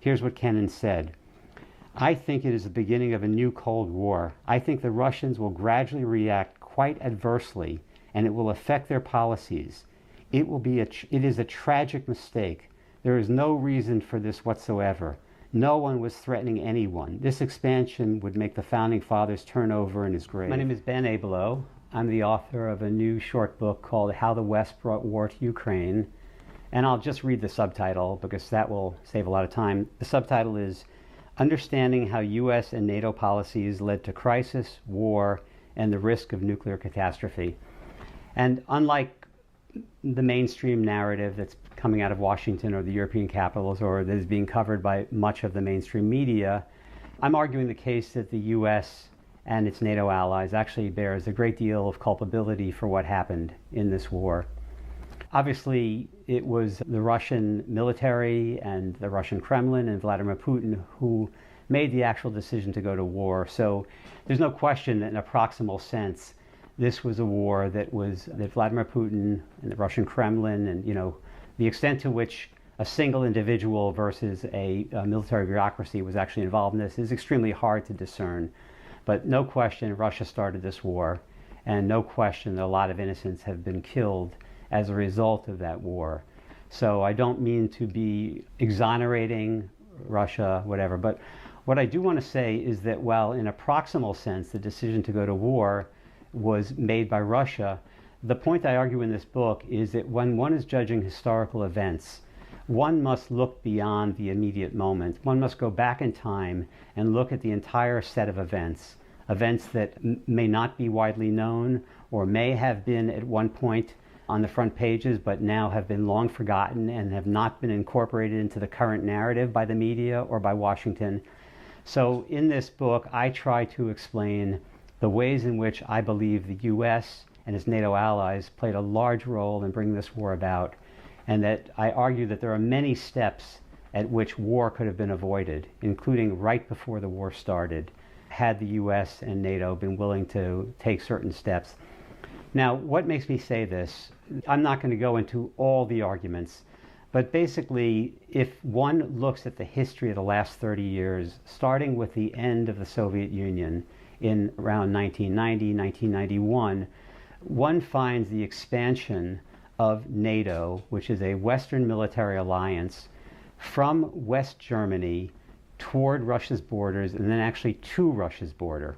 Here's what Kennan said. I think it is the beginning of a new Cold War. I think the Russians will gradually react quite adversely, and it will affect their policies. It is a tragic mistake. There is no reason for this whatsoever. No one was threatening anyone. This expansion would make the Founding Fathers turn over in his grave. My name is Ben Abelo. I'm the author of a new short book called How the West Brought War to Ukraine. And I'll just read the subtitle because that will save a lot of time. The subtitle is Understanding How U.S. and NATO Policies Led to Crisis, War, and the Risk of Nuclear Catastrophe. And unlike the mainstream narrative that's coming out of Washington or the European capitals or that is being covered by much of the mainstream media, I'm arguing the case that the U.S. and its NATO allies actually bears a great deal of culpability for what happened in this war. Obviously, it was the Russian military and the Russian Kremlin and Vladimir Putin who made the actual decision to go to war. So there's no question that in a proximal sense, this was a war that Vladimir Putin and the Russian Kremlin and, the extent to which a single individual versus a military bureaucracy was actually involved in this is extremely hard to discern. But no question Russia started this war, and no question that a lot of innocents have been killed as a result of that war. So I don't mean to be exonerating Russia, whatever, but what I do want to say is that while in a proximal sense the decision to go to war was made by Russia, the point I argue in this book is that when one is judging historical events, one must look beyond the immediate moment. One must go back in time and look at the entire set of events that may not be widely known or may have been at one point on the front pages but now have been long forgotten and have not been incorporated into the current narrative by the media or by Washington. So in this book, I try to explain the ways in which I believe the U.S. and its NATO allies played a large role in bringing this war about, and that I argue that there are many steps at which war could have been avoided, including right before the war started, had the U.S. and NATO been willing to take certain steps. Now, what makes me say this? I'm not going to go into all the arguments, but basically, if one looks at the history of the last 30 years, starting with the end of the Soviet Union in around 1990, 1991, one finds the expansion of NATO, which is a Western military alliance, from West Germany toward Russia's borders and then actually to Russia's border.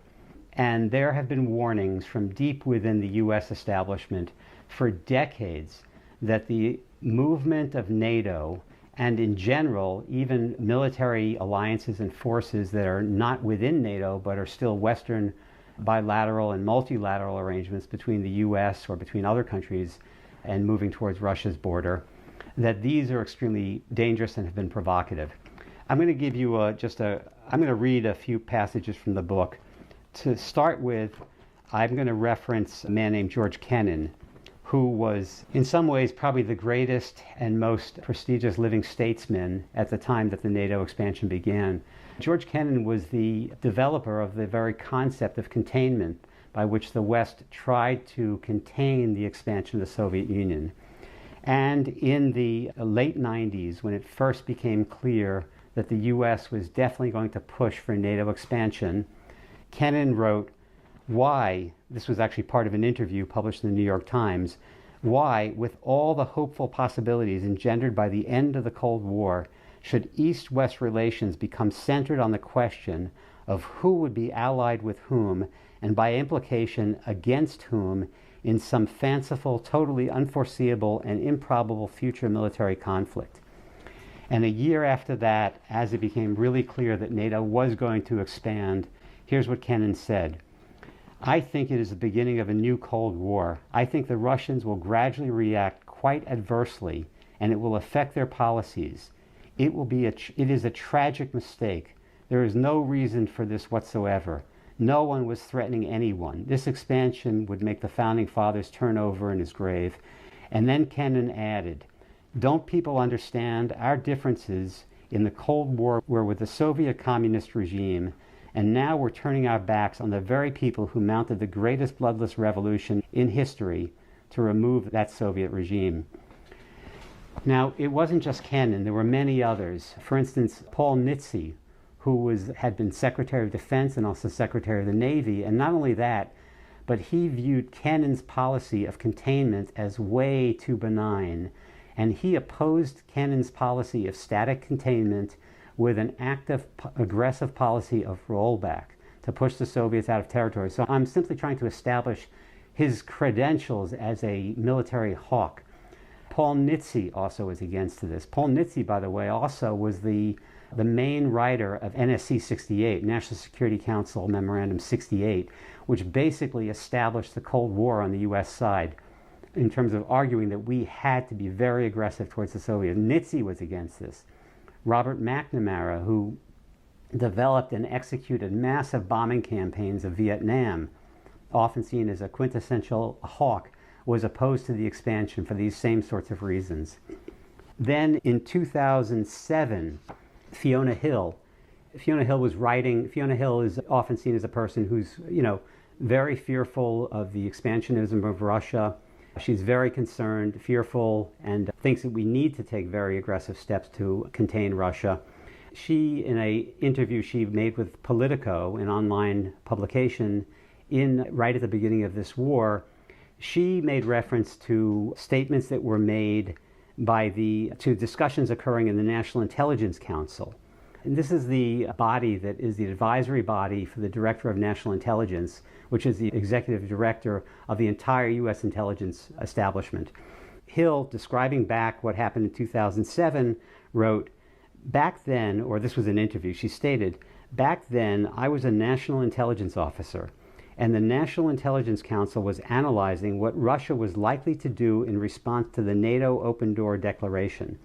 And there have been warnings from deep within the U.S. establishment for decades that the movement of NATO and in general, even military alliances and forces that are not within NATO but are still Western bilateral and multilateral arrangements between the U.S. or between other countries and moving towards Russia's border, that these are extremely dangerous and have been provocative. I'm going to give you I'm going to read a few passages from the book. To start with, I'm going to reference a man named George Kennan, who was in some ways probably the greatest and most prestigious living statesman at the time that the NATO expansion began. George Kennan was the developer of the very concept of containment by which the West tried to contain the expansion of the Soviet Union. And in the late 90s, when it first became clear that the U.S. was definitely going to push for NATO expansion, Kennan wrote, why, this was actually part of an interview published in the New York Times, why, with all the hopeful possibilities engendered by the end of the Cold War, should East-West relations become centered on the question of who would be allied with whom, and by implication against whom, in some fanciful, totally unforeseeable, and improbable future military conflict. And a year after that, as it became really clear that NATO was going to expand, here's what Kennan said. I think it is the beginning of a new Cold War. I think the Russians will gradually react quite adversely, and it will affect their policies. It is a tragic mistake. There is no reason for this whatsoever. No one was threatening anyone. This expansion would make the Founding Fathers turn over in his grave. And then Kennan added, don't people understand our differences in the Cold War were with the Soviet communist regime, and now we're turning our backs on the very people who mounted the greatest bloodless revolution in history to remove that Soviet regime. Now, it wasn't just Kennan. There were many others. For instance, Paul Nitze, who had been Secretary of Defense and also Secretary of the Navy. And not only that, but he viewed Kennan's policy of containment as way too benign. And he opposed Kennan's policy of static containment with an active, aggressive policy of rollback to push the Soviets out of territory. So I'm simply trying to establish his credentials as a military hawk. Paul Nitze also was against this. Paul Nitze, by the way, also was the main writer of NSC 68, National Security Council Memorandum 68, which basically established the Cold War on the U.S. side in terms of arguing that we had to be very aggressive towards the Soviets. Nitze was against this. Robert McNamara, who developed and executed massive bombing campaigns of Vietnam, often seen as a quintessential hawk, was opposed to the expansion for these same sorts of reasons. Then in 2007, Fiona Hill was writing. Fiona Hill is often seen as a person who's, very fearful of the expansionism of Russia. She's very concerned, fearful, and thinks that we need to take very aggressive steps to contain Russia. She, in an interview she made with Politico, an online publication, right at the beginning of this war, she made reference to statements that were made to discussions occurring in the National Intelligence Council. And this is the body that is the advisory body for the Director of National Intelligence, which is the executive director of the entire U.S. intelligence establishment. Hill, describing back what happened in 2007, wrote, "Back then," or this was an interview, she stated, "Back then I was a national intelligence officer, and the National Intelligence Council was analyzing what Russia was likely to do in response to the NATO Open Door Declaration."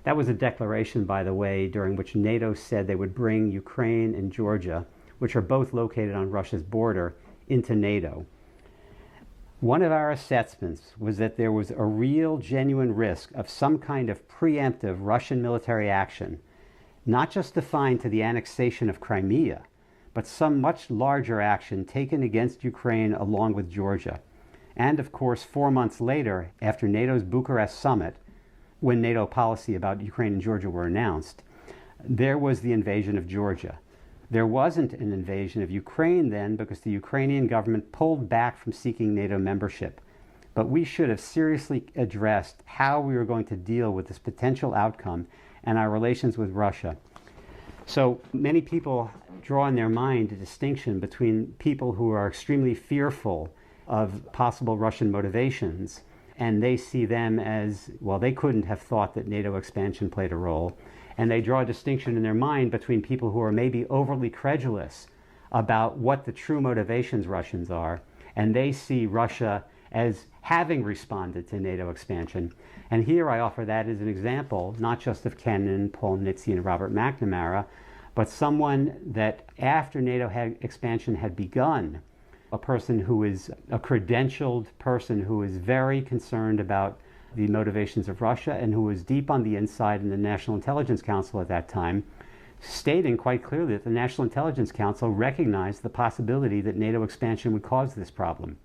That was a declaration, by the way, during which NATO said they would bring Ukraine and Georgia, which are both located on Russia's border, into NATO. One of our assessments was that there was a real, genuine risk of some kind of preemptive Russian military action, not just defined to the annexation of Crimea, but some much larger action taken against Ukraine along with Georgia. And of course, 4 months later, after NATO's Bucharest summit, when NATO policy about Ukraine and Georgia were announced, there was the invasion of Georgia. There wasn't an invasion of Ukraine then because the Ukrainian government pulled back from seeking NATO membership. But we should have seriously addressed how we were going to deal with this potential outcome and our relations with Russia. So many people draw in their mind a distinction between people who are extremely fearful of possible Russian motivations, and they see them as, well, they couldn't have thought that NATO expansion played a role. And they draw a distinction in their mind between people who are maybe overly credulous about what the true motivations Russians are, and they see Russia as having responded to NATO expansion. And here I offer that as an example, not just of Kennan, Paul Nitze, and Robert McNamara, but someone that after NATO expansion had begun, a person who is a credentialed person who is very concerned about the motivations of Russia and who was deep on the inside in the National Intelligence Council at that time, stating quite clearly that the National Intelligence Council recognized the possibility that NATO expansion would cause this problem.